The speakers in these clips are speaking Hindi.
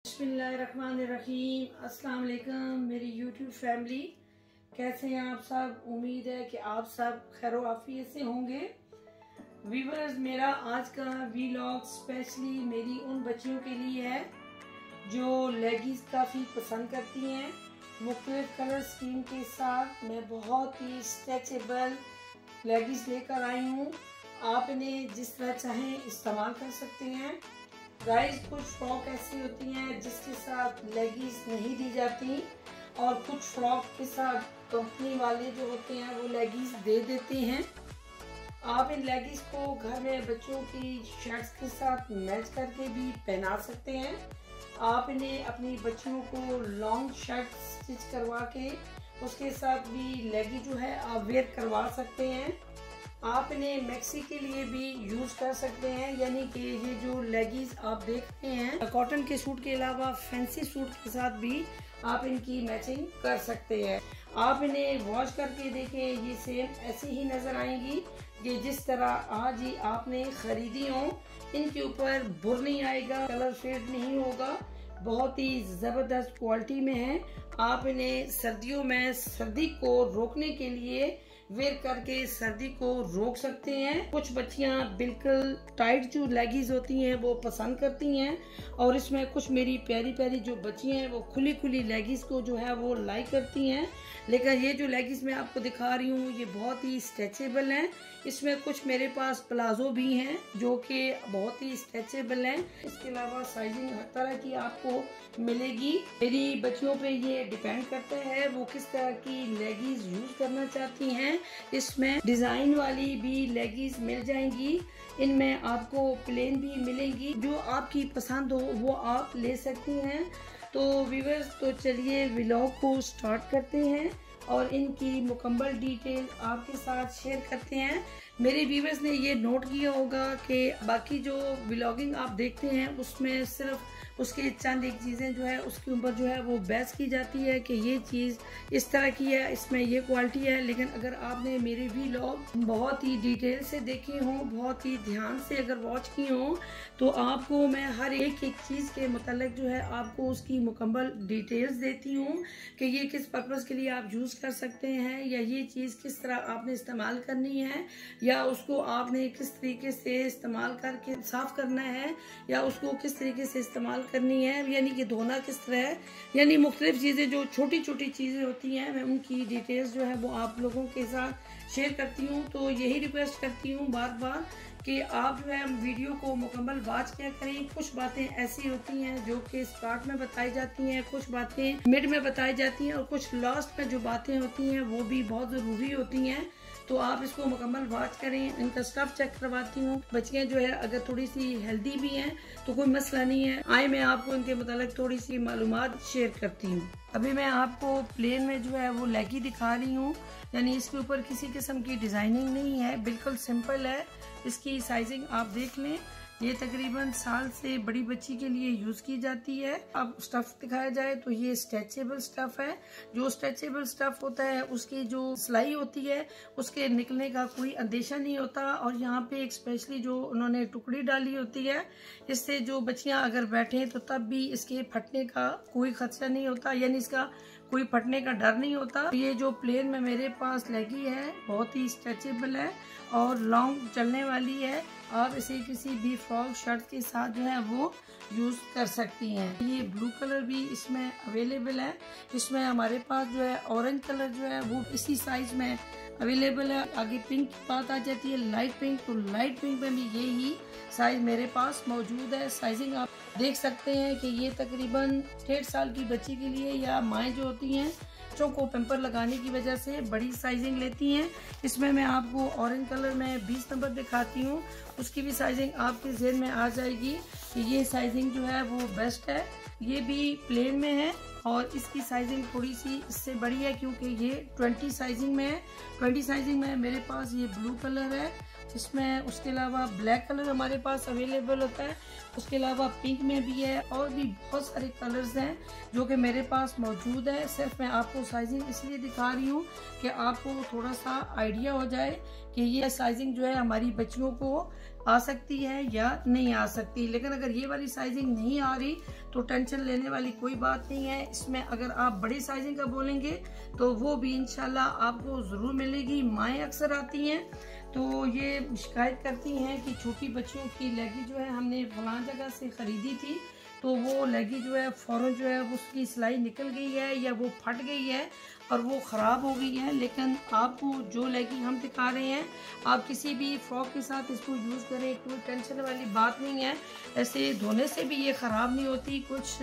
बिस्मिल्लाहिर्रहमानिर्रहीम। अस्सलाम वालेकुम मेरी यूट्यूब फैमिली, कैसे हैं आप सब। उम्मीद है कि आप सब खैर आफियत से होंगे। व्यूअर्स, मेरा आज का वीलॉग स्पेशली मेरी उन बच्चियों के लिए है जो लेगिंग्स काफ़ी पसंद करती हैं। मुख्तलिफ कलर स्कीम के साथ मैं बहुत ही स्ट्रेचेबल लेगिंग्स लेकर आई हूँ। आप इन्हें जिस तरह चाहें इस्तेमाल कर सकते हैं। गाइस, कुछ फ्रॉक ऐसी होती हैं जिसके साथ लेगिंग्स नहीं दी जाती और कुछ फ्रॉक के साथ कंपनी वाले जो होते हैं वो लेगिंग्स दे देते हैं। आप इन लेगिंग्स को घर में बच्चों की शर्ट्स के साथ मैच करके भी पहना सकते हैं। आप इन्हें अपनी बच्चियों को लॉन्ग शर्ट स्टिच करवा के उसके साथ भी लेगिंग जो है आप वेयर करवा सकते हैं। आप इन्हें मैक्सी के लिए भी यूज कर सकते हैं, यानी कि ये जो लेगिंग्स आप देख रहे हैं कॉटन के सूट के अलावा फैंसी सूट के साथ भी आप इनकी मैचिंग कर सकते हैं। आप इन्हें वॉश करके देखें, ये सेम ऐसे ही नजर आएंगी कि जिस तरह आज ही आपने खरीदी हो। इनके ऊपर बुर नहीं आएगा, कलर फेड नहीं होगा, बहुत ही जबरदस्त क्वालिटी में है। आप इन्हें सर्दियों में सर्दी को रोकने के लिए वेयर करके सर्दी को रोक सकते हैं। कुछ बच्चियां बिल्कुल टाइट जो लेगिंग्स होती हैं वो पसंद करती हैं और इसमें कुछ मेरी प्यारी प्यारी जो बच्चियां हैं वो खुली खुली लेगिंग्स को जो है वो लाइक करती हैं। लेकिन ये जो लेगिंग्स मैं आपको दिखा रही हूँ ये बहुत ही स्ट्रेचेबल हैं। इसमें कुछ मेरे पास प्लाजो भी हैं जो कि बहुत ही स्ट्रेचेबल हैं। इसके अलावा साइजिंग हर तरह की आपको मिलेगी। मेरी बच्चियों पे ये डिपेंड करता है वो किस तरह की लेगिंग्स यूज करना चाहती हैं। इसमें डिजाइन वाली भी लेगिंग्स मिल जाएंगी, इनमें आपको प्लेन भी मिलेंगी। जो आपकी पसंद हो वो आप ले सकती हैं। तो व्यूअर्स, तो चलिए व्लॉग को स्टार्ट करते हैं और इनकी मुकम्मल डिटेल आपके साथ शेयर करते हैं। मेरे व्यूअर्स ने ये नोट किया होगा कि बाकी जो व्लॉगिंग आप देखते हैं उसमें सिर्फ उसके चंद एक चीज़ें जो है उसके ऊपर जो है वो बहस की जाती है कि ये चीज़ इस तरह की है, इसमें ये क्वालिटी है। लेकिन अगर आपने मेरे व्लॉग बहुत ही डिटेल से देखे हों, बहुत ही ध्यान से अगर वॉच किए हों, तो आपको मैं हर एक चीज़ के मतलब जो है आपको उसकी मुकम्मल डिटेल्स देती हूँ कि ये किस पर्पज़ के लिए आप यूज़ कर सकते हैं या ये चीज़ किस तरह आपने इस्तेमाल करनी है या उसको आपने किस तरीके से इस्तेमाल करके साफ करना है या उसको किस तरीके से इस्तेमाल करनी है, यानी कि धोना किस तरह है। यानी मुख्तलिफ चीज़ें जो छोटी छोटी चीज़ें होती हैं मैं उनकी डिटेल्स जो है वो आप लोगों के साथ शेयर करती हूँ। तो यही रिक्वेस्ट करती हूँ बार बार कि आप जो है वीडियो को मुकम्मल वॉच किया करें। कुछ बातें ऐसी होती हैं जो कि स्टार्ट में बताई जाती हैं, कुछ बातें मिड में बताई जाती हैं और कुछ लास्ट में जो बातें होती हैं वो भी बहुत ज़रूरी होती हैं। तो आप इसको मुकम्मल वॉच करें। इनका स्टफ चेक करवाती हूँ। बच्चियाँ जो है अगर थोड़ी सी हेल्दी भी हैं तो कोई मसला नहीं है। आए मैं आपको इनके मुतालिक थोड़ी सी मालूमात शेयर करती हूँ। अभी मैं आपको प्लेन में जो है वो लेगी दिखा रही हूँ, यानी इसके ऊपर किसी किस्म की डिजाइनिंग नहीं है, बिल्कुल सिंपल है। इसकी साइजिंग आप देख लें, ये तकरीबन साल से बड़ी बच्ची के लिए यूज की जाती है। अब स्टफ दिखाया जाए तो ये स्ट्रेचेबल स्टफ है। जो स्ट्रेचेबल स्टफ होता है उसकी जो सिलाई होती है उसके निकलने का कोई अंदेशा नहीं होता और यहाँ पे एक स्पेशली जो उन्होंने टुकड़ी डाली होती है, इससे जो बच्चियां अगर बैठे तो तब भी इसके फटने का कोई खदशा नहीं होता, यानी इसका कोई फटने का डर नहीं होता। ये जो प्लेन में मेरे पास लगी है बहुत ही स्ट्रेचेबल है और लॉन्ग चलने वाली है। आप इसे किसी भी फ्रॉक शर्ट के साथ जो है वो यूज कर सकती हैं। ये ब्लू कलर भी इसमें अवेलेबल है। इसमें हमारे पास जो है ऑरेंज कलर जो है वो इसी साइज में अवेलेबल है। आगे पिंक की बात आ जाती है, लाइट पिंक, तो लाइट पिंक में भी यही साइज मेरे पास मौजूद है। साइजिंग आप देख सकते हैं कि ये तकरीबन 1.5 साल की बच्ची के लिए या माएँ जो होती हैं बच्चों को पेम्पर लगाने की वजह से बड़ी साइजिंग लेती हैं। इसमें मैं आपको ऑरेंज कलर में 20 नंबर दिखाती हूँ, उसकी भी साइजिंग आपके ज़हन में आ जाएगी कि ये साइजिंग जो है वो बेस्ट है। ये भी प्लेन में है और इसकी साइजिंग थोड़ी सी इससे बड़ी है क्योंकि ये 20 साइजिंग में है। 20 साइजिंग में मेरे पास ये ब्लू कलर है जिसमें उसके अलावा ब्लैक कलर हमारे पास अवेलेबल होता है, उसके अलावा पिंक में भी है और भी बहुत सारे कलर्स हैं जो कि मेरे पास मौजूद है। सिर्फ मैं आपको साइजिंग इसलिए दिखा रही हूँ कि आपको थोड़ा सा आइडिया हो जाए कि ये साइजिंग जो है हमारी बच्चियों को आ सकती है या नहीं आ सकती। लेकिन अगर ये वाली साइजिंग नहीं आ रही तो टेंशन लेने वाली कोई बात नहीं है। इसमें अगर आप बड़ी साइजिंग का बोलेंगे तो वो भी इंशाल्लाह आपको ज़रूर मिलेगी। माएँ अक्सर आती हैं तो ये शिकायत करती हैं कि छोटी बच्चियों की लेगी जो है हमने फलां जगह से ख़रीदी थी तो वो लेगी जो है फ़ौरन जो है उसकी सिलाई निकल गई है या वो फट गई है और वो ख़राब हो गई है। लेकिन आपको जो लेगी हम दिखा रहे हैं आप किसी भी फ्रॉक के साथ इसको यूज़ करें, कोई टेंशन वाली बात नहीं है। ऐसे धोने से भी ये ख़राब नहीं होती। कुछ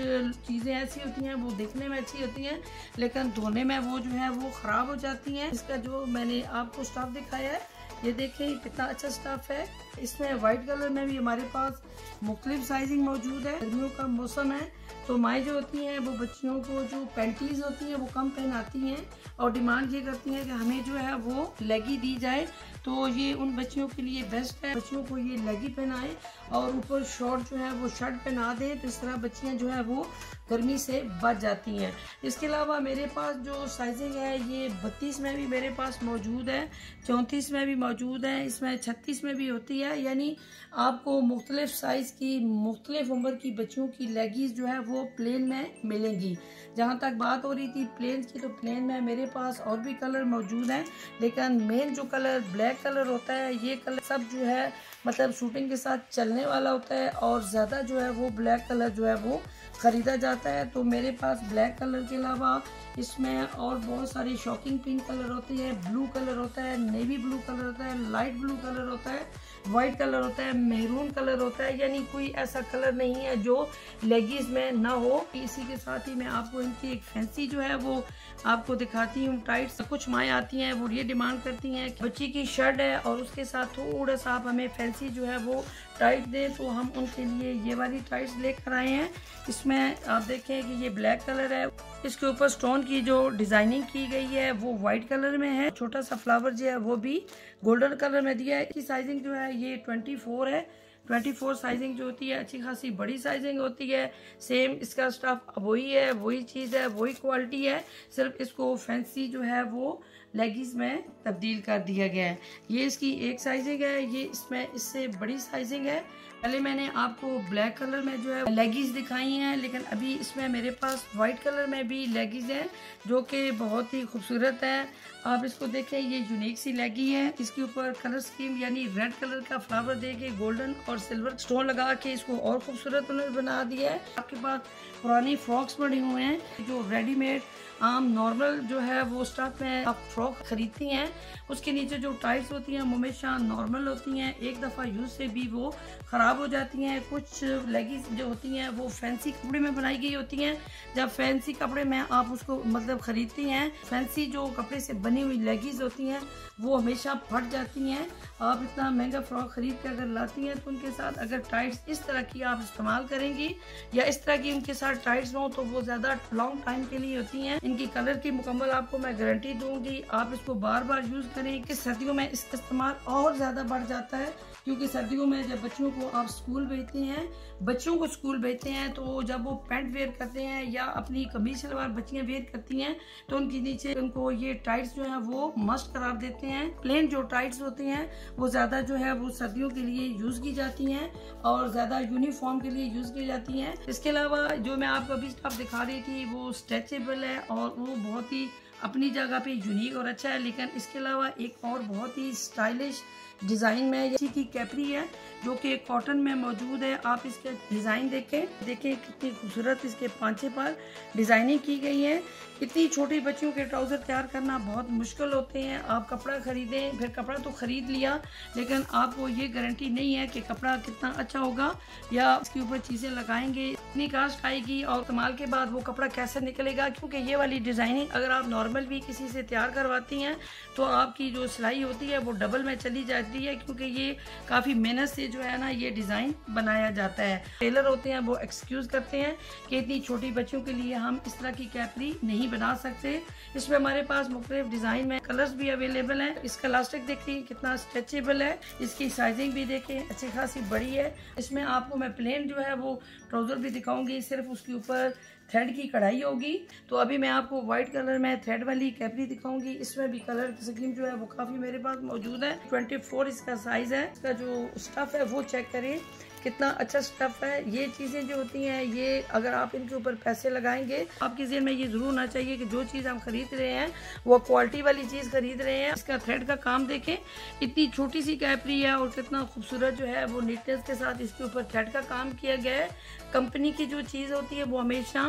चीज़ें ऐसी होती हैं वो देखने में अच्छी होती हैं लेकिन धोने में वो जो है वो ख़राब हो जाती हैं। इसका जो मैंने आपको स्टफ़ दिखाया है ये देखें कितना अच्छा स्टफ़ है। इसमें वाइट कलर में भी हमारे पास मुख्तलिफ साइजिंग मौजूद है। गर्मियों का मौसम है तो माएँ जो होती हैं वो बच्चियों को जो पैंटीज़ होती हैं वो कम पहनाती हैं और डिमांड ये करती हैं कि हमें जो है वो लेगी दी जाए। तो ये उन बच्चियों के लिए बेस्ट है, बच्चियों को ये लेगी पहनाएं और ऊपर शॉर्ट जो है वो शर्ट पहना दें तो इस तरह बच्चियाँ जो है वो गर्मी से बच जाती हैं। इसके अलावा मेरे पास जो साइजिंग है ये 32 में भी मेरे पास मौजूद है, 34 में भी मौजूद है, इसमें 36 में भी होती है। यानी आपको मुख्तलिफ साइज़ की मुख्तलिफ उम्र की बच्चियों की लेगीज जो है वो प्लेन में मिलेंगी। जहाँ तक बात हो रही थी प्लेन की तो प्लेन में मेरे पास और भी कलर मौजूद हैं लेकिन मेन जो कलर ब्लैक कलर होता है ये कलर सब जो है मतलब शूटिंग के साथ चलने वाला होता है और ज़्यादा जो है वो ब्लैक कलर जो है वो ख़रीदा जाता है। तो मेरे पास ब्लैक कलर के अलावा इसमें और बहुत सारे शॉकिंग पिंक कलर होते हैं, ब्लू कलर होता है, नेवी ब्लू कलर होता है, लाइट ब्लू कलर होता है, वाइट कलर होता है, मेहरून कलर होता है। यानी कोई ऐसा कलर नहीं है जो लेगीज में ना हो। इसी के साथ ही मैं आपको इनकी एक फैंसी जो है वो आपको दिखाती हूँ टाइट्स। कुछ माएँ आती हैं वो ये डिमांड करती हैं कि बच्ची की शर्ट है और उसके साथ थोड़ा सा आप हमें फैंसी जो है वो टाइट दें तो हम उनके लिए ये वाली टाइट्स लेकर आए हैं। इसमें आप देखें कि ये ब्लैक कलर है, इसके ऊपर स्टोन की जो डिजाइनिंग की गई है वो वाइट कलर में है, छोटा सा फ्लावर जो है वो भी गोल्डन कलर में दिया है। इसकी साइजिंग जो है ये 24 है। 24 साइजिंग जो होती है अच्छी खासी बड़ी साइजिंग होती है। सेम इसका स्टफ वही है, वही चीज़ है, वही क्वालिटी है, सिर्फ इसको फैंसी जो है वो लेगीज में तब्दील कर दिया गया है। ये इसकी एक साइजिंग है, ये इसमें इससे बड़ी साइजिंग है। पहले मैंने आपको ब्लैक कलर में जो है लेगीज दिखाई हैं लेकिन अभी इसमें मेरे पास वाइट कलर में भी लेगीज हैं जो कि बहुत ही खूबसूरत है। आप इसको देखें, ये यूनिक सी लेगी है। इसके ऊपर कलर स्कीम यानी रेड कलर का फ्लावर दे के गोल्डन और सिल्वर स्टोन लगा के इसको और खूबसूरत उन्होंने बना दिया है। आपके पास पुरानी फ्रॉक्स पड़ी हुए हैं जो रेडीमेड आम नॉर्मल जो है वो स्टफ में आप फ्रॉक खरीदती हैं, उसके नीचे जो टाइट्स होती हैं वो हमेशा नॉर्मल होती हैं, एक दफ़ा यूज़ से भी वो ख़राब हो जाती हैं। कुछ लेगीज जो होती हैं वो फैंसी कपड़े में बनाई गई होती हैं। जब फैंसी कपड़े में आप उसको मतलब ख़रीदती हैं, फैंसी जो कपड़े से बनी हुई लेगीज होती हैं वो हमेशा फट जाती हैं। आप इतना महंगा फ्रॉक खरीद कर अगर लाती हैं तो उनके साथ अगर टाइट्स इस तरह की आप इस्तेमाल करेंगी या इस तरह की उनके साथ टाइट्स हों तो वो ज़्यादा लॉन्ग टाइम के लिए होती हैं। इनकी कलर की मुकम्मल आपको मैं गारंटी दूंगी। आप इसको बार बार यूज़ करें कि सर्दियों में इसका इस्तेमाल और ज़्यादा बढ़ जाता है क्योंकि सर्दियों में जब बच्चों को आप स्कूल भेजते हैं, बच्चों को स्कूल भेजते हैं तो जब वो पैंट वेयर करते हैं या अपनी कमीज सलवार बच्चियाँ वेयर करती हैं तो उनके नीचे उनको ये टाइट्स जो है वो मस्ट करार देते हैं। प्लेन जो टाइट्स होती हैं वो ज़्यादा जो है वो सर्दियों के लिए यूज़ की जाती हैं और ज़्यादा यूनिफॉर्म के लिए यूज़ की जाती हैं। इसके अलावा जो मैं आपको अभी स्टफ दिखा रही थी वो स्ट्रेचेबल है और वो बहुत ही अपनी जगह पे यूनिक और अच्छा है। लेकिन इसके अलावा एक और बहुत ही स्टाइलिश डिज़ाइन में इसी की कैपरी है जो कि कॉटन में मौजूद है। आप इसके डिज़ाइन देखें कितनी खूबसूरत इसके पांचे पर डिज़ाइनिंग की गई है। इतनी छोटी बच्चियों के ट्राउज़र तैयार करना बहुत मुश्किल होते हैं। आप कपड़ा खरीदें, फिर कपड़ा तो ख़रीद लिया लेकिन आपको ये गारंटी नहीं है कि कपड़ा कितना अच्छा होगा या इसके ऊपर चीज़ें लगाएंगे इतनी कास्ट आएगी और इस्तेमाल के बाद वो कपड़ा कैसे निकलेगा। क्योंकि ये वाली डिज़ाइनिंग अगर आप नॉर्मल भी किसी से तैयार करवाती हैं तो आपकी जो सिलाई होती है वो डबल में चली जाती है, क्योंकि ये काफ़ी मेहनत से जो है ना ये डिज़ाइन बनाया जाता है। टेलर होते हैं वो एक्सक्यूज़ करते हैं कि इतनी छोटी बच्चियों के लिए हम इस तरह की कैपरी नहीं बना सकते। इसमें हमारे पास मुख्तलिफ डिज़ाइन में कलर्स भी अवेलेबल हैं। इसका इलास्टिक देखिए कितना स्ट्रेचेबल है, इसकी साइजिंग भी देखें अच्छी खासी बड़ी है। इसमें आपको मैं प्लेन जो है वो ट्राउज़र भी दिखाऊंगी, सिर्फ उसके ऊपर थ्रेड की कढ़ाई होगी। तो अभी मैं आपको व्हाइट कलर में थ्रेड वाली कैपरी दिखाऊंगी। इसमें भी कलर स्कीम जो है वो काफ़ी मेरे पास मौजूद है। 24 इसका साइज़ है। इसका जो स्टफ़ है वो चेक करें कितना अच्छा स्टफ है। ये चीज़ें जो होती हैं ये अगर आप इनके ऊपर पैसे लगाएंगे, आपके ज़हन में ये ज़रूर होना चाहिए कि जो चीज़ हम खरीद रहे हैं वो क्वालिटी वाली चीज़ खरीद रहे हैं। इसका थ्रेड का काम देखें, इतनी छोटी सी कैपरी है और कितना खूबसूरत जो है वो नीटनेस के साथ इसके ऊपर थ्रेड का काम किया गया है। कंपनी की जो चीज़ होती है वो हमेशा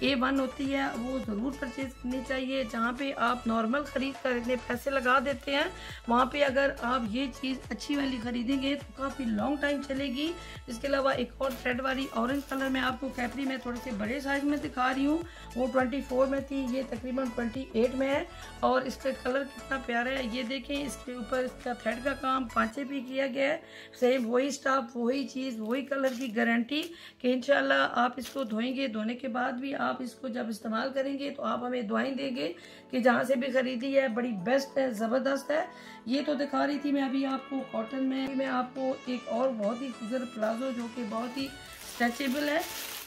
A1 होती है, वो ज़रूर परचेज करनी चाहिए। जहाँ पे आप नॉर्मल ख़रीद कर इतने पैसे लगा देते हैं, वहाँ पे अगर आप ये चीज़ अच्छी वाली ख़रीदेंगे तो काफ़ी लॉन्ग टाइम चलेगी। इसके अलावा एक और थ्रेड वाली ऑरेंज कलर में आपको कैपरी में थोड़े से बड़े साइज़ में दिखा रही हूँ, वो 24 में थी, ये तकरीबन 28 में है। और इसका कलर कितना प्यारा है, ये देखें। इसके ऊपर इसका थ्रेड का काम पांचे भी किया गया है। सेम वही स्टफ, वही चीज़, वही कलर की गारंटी कि इंशाल्लाह आप इसको धोएंगे, धोने के बाद भी आप इसको जब इस्तेमाल करेंगे तो आप हमें दुआएं देंगे कि जहाँ से भी खरीदी है बड़ी बेस्ट है, ज़बरदस्त है। ये तो दिखा रही थी मैं अभी आपको कॉटन में। मैं आपको एक और बहुत ही खूबसूरत प्लाजो जो कि बहुत ही स्ट्रेचेबल है,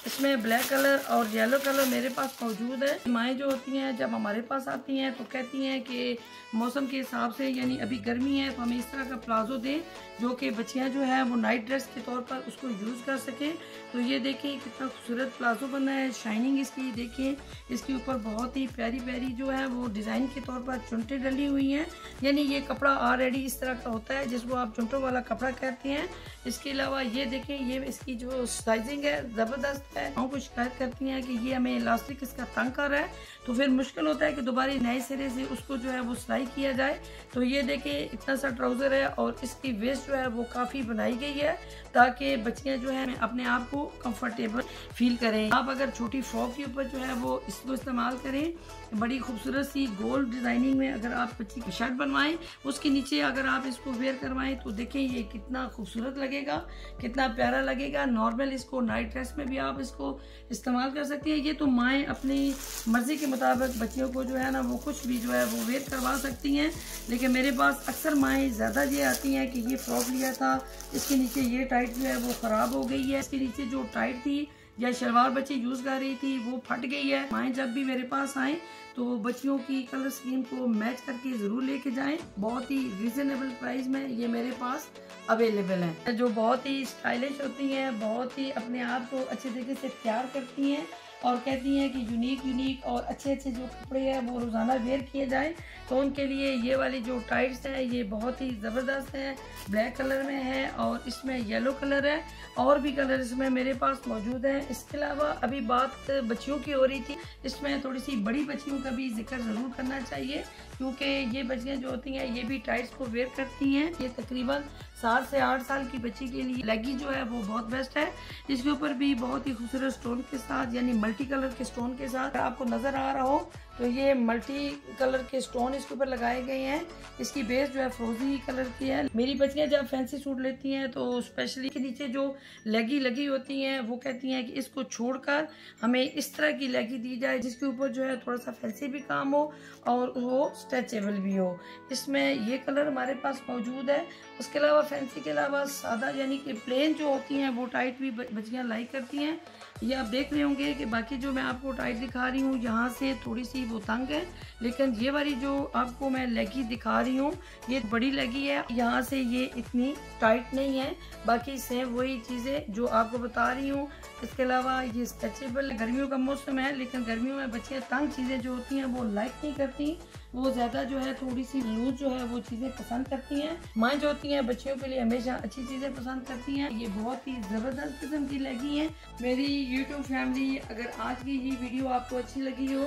इसमें ब्लैक कलर और येलो कलर मेरे पास मौजूद है। माएँ जो होती हैं जब हमारे पास आती हैं तो कहती हैं कि मौसम के हिसाब से, यानी अभी गर्मी है तो हमें इस तरह का प्लाजो दें जो कि बच्चियां जो है वो नाइट ड्रेस के तौर पर उसको यूज़ कर सकें। तो ये देखें कितना खूबसूरत प्लाजो बना है, शाइनिंग इसकी देखें। इसके ऊपर बहुत ही प्यारी प्यारी जो है वो डिज़ाइन के तौर पर चुनटें डली हुई हैं, यानी ये कपड़ा ऑलरेडी इस तरह का होता है जिसको आप चुनटों वाला कपड़ा कहते हैं। इसके अलावा ये देखें, ये इसकी जो साइजिंग है ज़बरदस्त है। कुछ शिकायत करती हैं कि ये हमें इलास्टिक इसका तंग कर रहा है, तो फिर मुश्किल होता है कि दोबारा नए सिरे से उसको जो है वो सिलाई किया जाए। तो ये देखें इतना सा ट्राउज़र है और इसकी वेस्ट जो है वो काफ़ी बनाई गई है ताकि बच्चियां जो है अपने आप को कंफर्टेबल फील करें। आप अगर छोटी फ्रॉक के ऊपर जो है वो इसको इस्तेमाल करें, बड़ी खूबसूरत सी गोल्ड डिज़ाइनिंग में अगर आप बच्ची की शर्ट बनवाएं, उसके नीचे अगर आप इसको वेयर करवाएं तो देखें ये कितना खूबसूरत लगेगा, कितना प्यारा लगेगा। नॉर्मल इसको नाइट ड्रेस में भी आप इसको इस्तेमाल कर सकती हैं। ये तो माएँ अपनी मर्जी के मुताबिक बच्चियों को जो है ना वो कुछ भी जो है वो वेयर करवा सकती हैं, लेकिन मेरे पास अक्सर माएँ ज़्यादा ये आती हैं कि ये फ्रॉक लिया था, इसके नीचे ये टाइट जो है वो ख़राब हो गई है, इसके नीचे जो टाइट थी या शलवार बच्ची यूज़ कर रही थी वो फट गई है। माएँ जब भी मेरे पास आएँ तो बच्चियों की कलर स्कीम को मैच करके ज़रूर लेके जाएं। बहुत ही रीज़नेबल प्राइस में ये मेरे पास अवेलेबल है, जो बहुत ही स्टाइलिश होती हैं, बहुत ही अपने आप को अच्छे तरीके से तैयार करती हैं और कहती हैं कि यूनिक और अच्छे जो कपड़े हैं वो रोज़ाना वेयर किए जाएं। तो उनके लिए ये वाली जो टाइट्स है ये बहुत ही ज़बरदस्त है, ब्लैक कलर में है और इसमें येलो कलर है, और भी कलर इसमें मेरे पास मौजूद है। इसके अलावा अभी बात बच्चियों की हो रही थी, इसमें थोड़ी सी बड़ी बच्चियों का भी जिक्र ज़रूर करना चाहिए, क्योंकि ये बच्चियाँ जो होती हैं ये भी टाइट्स को वेयर करती हैं। ये तकरीबन 7 से 8 साल की बच्ची के लिए लेगी जो है वो बहुत बेस्ट है। इसके ऊपर भी बहुत ही खूबसूरत स्टोन के साथ, यानी मल्टी कलर के स्टोन के साथ आपको नजर आ रहा हो तो ये मल्टी कलर के स्टोन इसके ऊपर लगाए गए हैं। इसकी बेस जो है फ्रोजी कलर की है। मेरी बच्चियां जब फैंसी सूट लेती हैं तो स्पेशली के नीचे जो लेगी लगी होती हैं वो कहती हैं कि इसको छोड़कर हमें इस तरह की लेगी दी जाए जिसके ऊपर जो है थोड़ा सा फैंसी भी काम हो और वो स्ट्रेचेबल भी हो। इसमें ये कलर हमारे पास मौजूद है। उसके अलावा फैंसी के अलावा सादा यानी कि प्लेन जो होती हैं वो टाइट भी बच्चियां लाइक करती हैं। ये आप देख रहे होंगे कि बाकी जो मैं आपको टाइट दिखा रही हूँ यहाँ से थोड़ी सी वो तंग है, लेकिन ये वाली जो आपको मैं लेगी दिखा रही हूँ ये बड़ी लेगी है, यहाँ से ये इतनी टाइट नहीं है। बाकी सेम वही चीज़ें जो आपको बता रही हूँ। इसके अलावा ये स्ट्रेचेबल, गर्मियों का मौसम है लेकिन गर्मियों में बच्चियाँ तंग चीज़ें जो होती हैं वो लाइक नहीं करती, वो ज़्यादा जो है थोड़ी सी लूज जो है वो चीज़ें पसंद करती हैं। माँ जो होती हैं बच्चियों के लिए हमेशा अच्छी चीज़ें पसंद करती हैं। ये बहुत ही ज़बरदस्त किस्म की लेगी है। मेरी यूट्यूब फैमिली, अगर आज की ये वीडियो आपको अच्छी लगी हो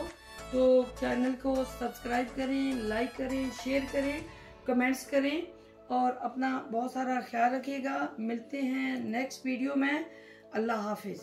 तो चैनल को सब्सक्राइब करें, लाइक करें, शेयर करें, कमेंट्स करें और अपना बहुत सारा ख्याल रखिएगा। मिलते हैं नेक्स्ट वीडियो में। अल्लाह हाफिज़।